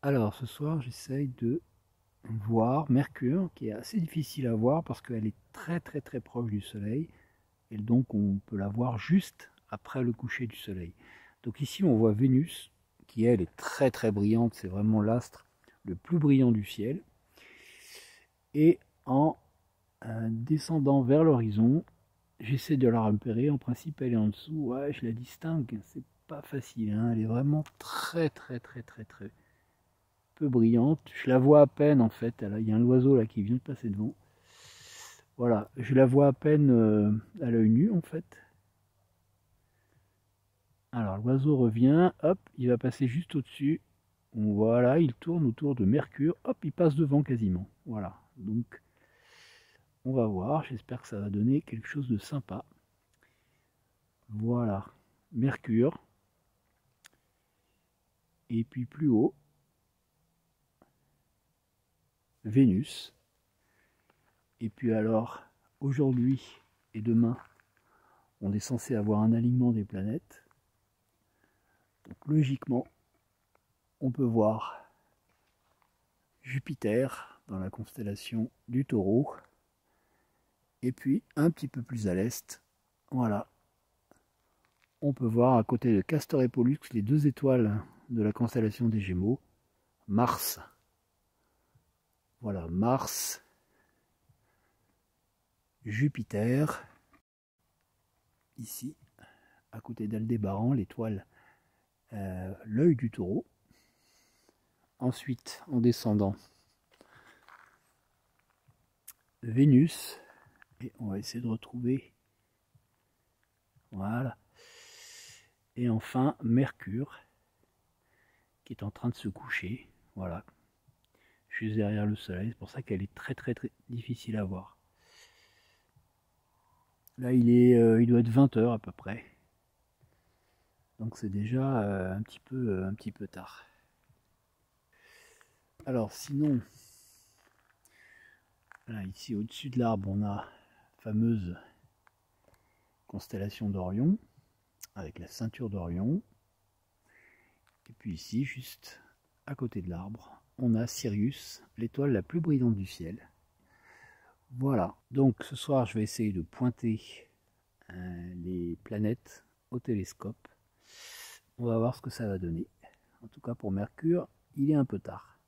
Alors ce soir j'essaye de voir Mercure, qui est assez difficile à voir parce qu'elle est très proche du Soleil, et donc on peut la voir juste après le coucher du Soleil. Donc ici on voit Vénus, qui elle est très brillante, c'est vraiment l'astre le plus brillant du ciel. Et en descendant vers l'horizon, j'essaie de la repérer. En principe elle est en dessous, ouais, je la distingue, c'est pas facile, hein. Elle est vraiment très peu brillante. Je la vois à peine en fait. Il y a un oiseau là qui vient de passer devant. Voilà, je la vois à peine à l'œil nu en fait. Alors l'oiseau revient, hop, il va passer juste au-dessus. Voilà, il tourne autour de Mercure, hop, il passe devant quasiment. Voilà, donc on va voir, j'espère que ça va donner quelque chose de sympa. Voilà, Mercure. Et puis plus haut, Vénus. Et puis alors, aujourd'hui et demain, on est censé avoir un alignement des planètes. Donc logiquement, on peut voir Jupiter dans la constellation du Taureau. Et puis un petit peu plus à l'est, voilà, on peut voir à côté de Castor et Pollux les deux étoiles de la constellation des Gémeaux, Mars. Voilà, Mars, Jupiter, ici, à côté d'Aldébaran, l'étoile, l'œil du Taureau. Ensuite, en descendant, Vénus, et on va essayer de retrouver, voilà, et enfin Mercure, qui est en train de se coucher, voilà, juste derrière le soleil. C'est pour ça qu'elle est très difficile à voir. Là il doit être 20 h à peu près, donc c'est déjà un petit peu tard. Alors sinon, là, ici au-dessus de l'arbre on a la fameuse constellation d'Orion avec la ceinture d'Orion. Et puis ici, juste à côté de l'arbre, on a Sirius, l'étoile la plus brillante du ciel. Voilà, donc ce soir je vais essayer de pointer les planètes au télescope. On va voir ce que ça va donner. En tout cas pour Mercure, il est un peu tard.